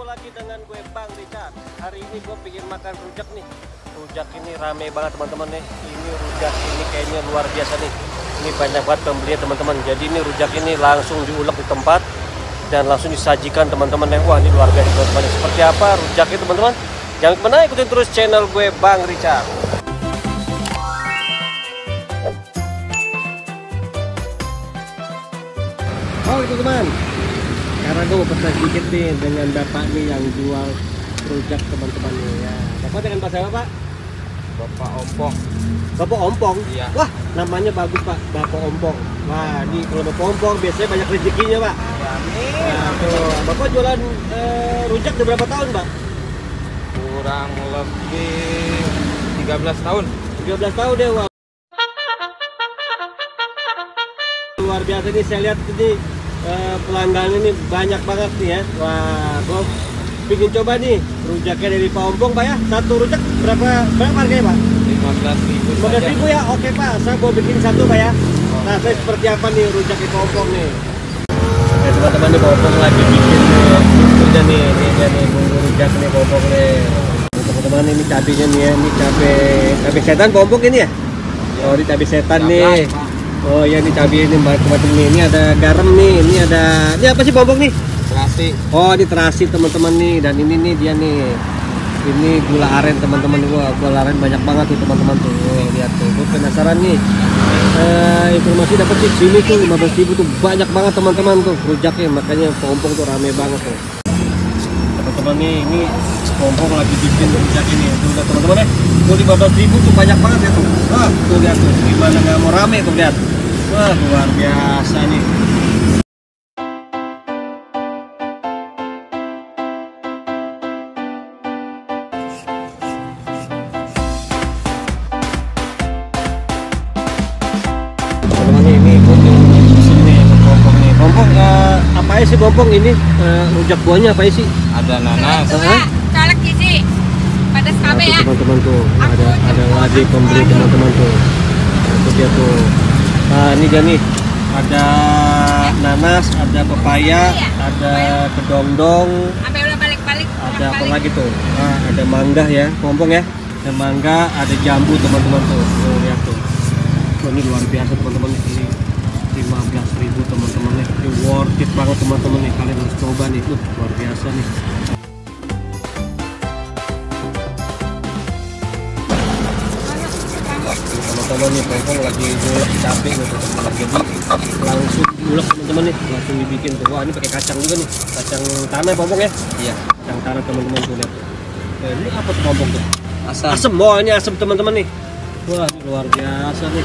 Ketemu lagi dengan gue Bang Richard. Hari ini gue pengen makan rujak nih. Rujak ini rame banget teman-teman nih. Ini rujak ini kayaknya luar biasa nih. Ini banyak banget pembelinya teman-teman. Jadi ini rujak ini langsung diulek di tempat dan langsung disajikan teman-teman nih. Wah, ini luar biasa teman-teman. Seperti apa rujaknya teman-teman? Jangan kemana, ikutin terus channel gue Bang Richard. Oh teman-teman, sekarang gue mau pesan sedikit nih dengan bapak nih yang jual rujak teman-teman nih ya. Bapak dengan bahasa apa Pak? Bapak Ompong. Bapak Ompong? Iya. Wah, namanya bagus Pak, Bapak Ompong. Wah, ini kalau Bapak Ompong biasanya banyak rezekinya Pak. Amin. Nah, tuh, Bapak jualan rujak udah berapa tahun Pak? Kurang lebih 13 tahun. 13 tahun deh. Wah. Luar biasa nih, saya lihat ini pelanggan ini banyak banget nih ya. Wah, gue bikin coba nih rujaknya dari Pak Ompong Pak ya. Satu rujak berapa harganya Pak? 15.000 saja. 15.000 ya. Oke Pak, saya mau bikin satu Pak ya. Nah, saya seperti apa nih rujaknya Pak Ompong nih? Ya teman-teman nih, Pak Ompong lagi bikin bumbunya nih. Ini dia nih bumbu rujak nih Pak Ompong nih. Teman-teman ini cabenya nih ya. Ini cabe setan Pak Ompong ini ya? Oh, ini cabe setan nih. Oh ya, ini cabai ini macam-macam nih. Ini ada garam nih. Ini apa sih bombong nih? Terasi. Oh, ini terasi teman-teman nih. Dan ini nih dia nih. Ini gula aren teman-teman. Wah, gula aren banyak banget tuh teman-teman tuh. Lihat tuh. Gue penasaran nih. Informasi dapat di sini tuh 15.000 tuh banyak banget teman-teman tuh rujaknya. Makanya bombong tuh rame banget tuh. Teman-teman nih, ini bombong lagi bikin rujak ini. Tuh lihat teman-teman ya. Tuh 15.000 tuh banyak banget ya tuh. Wah, tuh lihat tuh. Gimana nggak mau rame tuh lihat. Wah, luar biasa nih. Teman-teman ini gue pesen nih bombong nih. Bombong apa aja sih bombong ini? Rujak buahnya apa aja sih? Ada nanas. Colek gizi. Pedas KB ya. Teman-teman tuh ada lagi pembeli teman-teman tuh. Itu dia tuh. Nah, ini dia nih. Ada nanas, ada pepaya, ada kedondong, Sampai udah balik-balik. ada apa lagi tuh? Nah, ada mangga ya, pompong ya. Ada mangga, ada jambu teman-teman tuh. Tuh lihat tuh. Wah, ini luar biasa teman-teman. Ini 15.000 teman-teman nih. Ini worth it banget teman-teman nih. Kalian harus coba nih. Luar biasa nih. Teman-teman nih, pompong lagi ngulek cabai gitu teman-teman. Jadi langsung diulek teman-teman nih, langsung dibikin tuh. Wah, ini pakai kacang juga nih, kacang tanah pompong ya. Iya. Kacang tanah teman-teman tuh lihat. Ini apa tuh pompong tuh? Asam. Asem. Wah, ini asem teman-teman nih. Wah, ini luar biasa nih.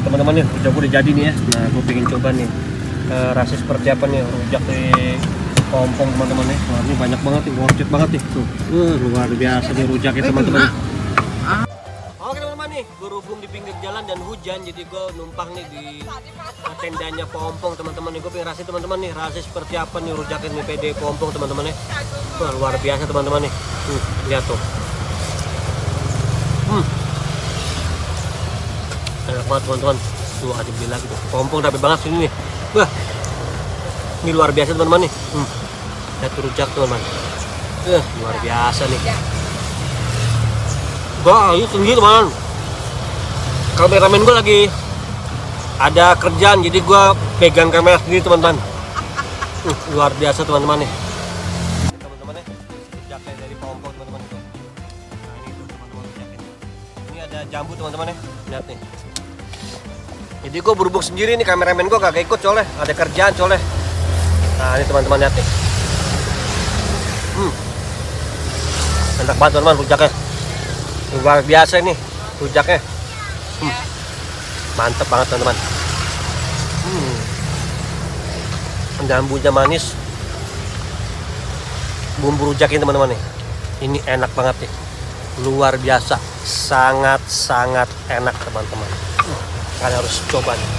Teman-teman nih, rujak udah jadi nih ya. Nah, gue pengen coba nih rasa seperti apa nih rujak di pompong teman-teman nih. Wah, ini banyak banget nih, worth it banget nih tuh. Luar biasa nih rujaknya teman-teman. Oke teman-teman nih, berhubung di pinggir jalan dan hujan, jadi gue numpang nih di tendanya pompong teman-teman nih. Gue pengen rasain teman-teman nih, rasa seperti apa nih rujaknya nih PD pompong teman-teman nih. Wah, luar biasa teman-teman nih. Lihat tuh. Enak banget teman-teman. Tuh ada bila gitu. Pompong tapi banget sini nih. Wah. Ini luar biasa teman-teman nih. Lihat rujak teman-teman. Luar biasa nih. Wah, ini tinggi teman. Kameramen gue lagi ada kerjaan, jadi gue pegang kamera sendiri teman-teman. Luar biasa teman-teman nih. Teman-teman ya, rujaknya dari pompong teman-teman itu. Nah, ini tuh teman-teman rujaknya. Ini ada jambu teman-teman ya. Lihat nih. Jadi gue berhubung sendiri nih, kameramen gue kagak ikut soalnya ada kerjaan soalnya. Nah, ini teman-teman lihat nih. Enak banget teman-teman rujaknya. Luar biasa ini rujaknya. Mantep banget teman-teman. Jambunya manis, bumbu rujaknya teman-teman nih, ini enak banget nih, luar biasa, sangat enak teman-teman. Kalian harus coba nih.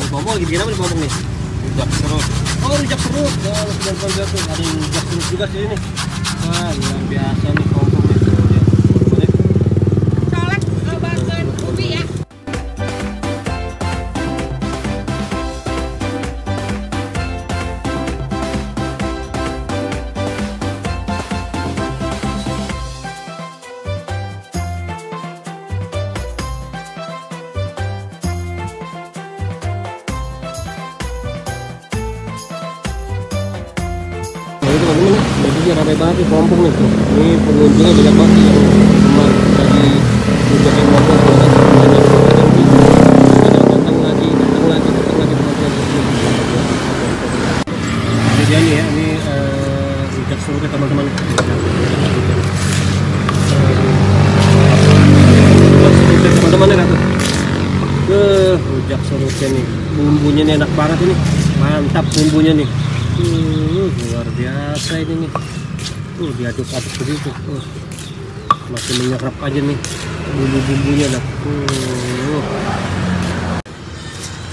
Ngomong lagi bikin apa nih ngomong nih? Rujak serut. Oh, rujak serut. Ya, teman-teman lihat tuh, ada rujak serut juga sini nih. Wah, luar biasa nih kompong nih. Colek banget ubi ya. Nah, ini teman-teman nih, jadi ramai banget nih kompong nih. Ini pengunjungnya banyak banget yang cuma dari rujak yang kompong banyak datang lagi teman-teman. Ini dia nih ya, ini rujak serutnya teman-teman. Rujak teman-teman ya tuh. Rujak serutnya nih, bumbunya nih enak banget ini, mantap bumbunya nih. Luar biasa ini nih. Diaduk-aduk begitu. Masih menyerap aja nih bumbu-bumbunya nah.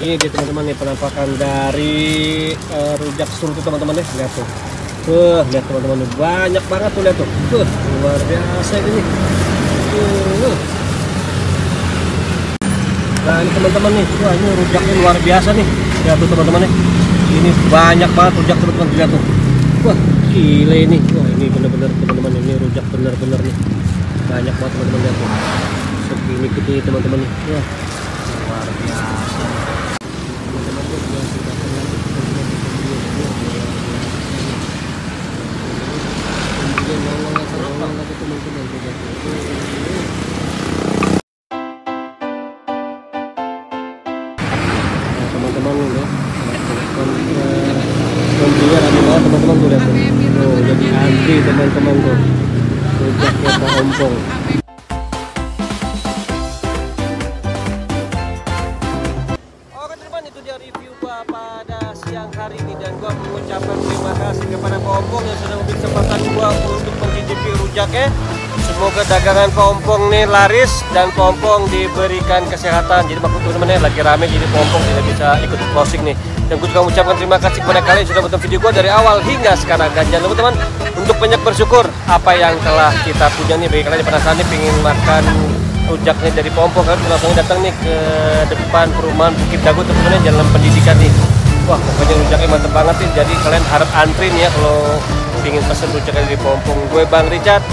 Ini dia teman-teman nih penampakan dari rujak serut teman-teman nih. Lihat tuh. Lihat teman-teman nih, banyak banget tuh, lihat tuh. Luar biasa ini nih. Nah, ini teman-teman nih. Wah, ini rujaknya luar biasa nih. Lihat tuh teman-teman nih. Ini banyak banget rujak teman-teman, lihat tuh. Wah, gile ini. Wah, ini bener-bener teman-teman, ini rujak bener-bener nih. Banyak banget teman-teman, lihat tuh. Segini gede teman-teman nih. Wah, luar biasa. Teman-teman tuh sudah pernah teman-teman nih ya. Kuncinya rame banget teman-teman tuh, lihat tuh. Tuh, jadi antri teman-teman tuh. Rujaknya Pak Ompong. Oke teman, itu dia review gua pada siang hari ini, dan gua mengucapkan terima kasih kepada Pak Ompong yang sudah memberi kesempatan gua untuk mencicipi rujaknya. Semoga dagangan Pak Ompong nih laris dan Pak Ompong diberikan kesehatan. Jadi maksud teman-teman lagi rame, jadi Pak Ompong tidak bisa ikut closing nih. Dan gue juga mengucapkan terima kasih kepada kalian yang sudah menonton video gue dari awal hingga sekarang. Dan jangan lupa teman, untuk banyak bersyukur apa yang telah kita punya nih. Bagi kalian yang penasaran nih pengen makan rujaknya dari Pak Ompong, kalian langsung datang nih ke depan perumahan Bukit Dago teman-teman, Jalan Pendidikan nih. Wah, pokoknya rujaknya mantep banget nih. Jadi kalian harap antri nih ya kalau pengen pesen rujaknya dari Pak Ompong. Gue Bang Richard.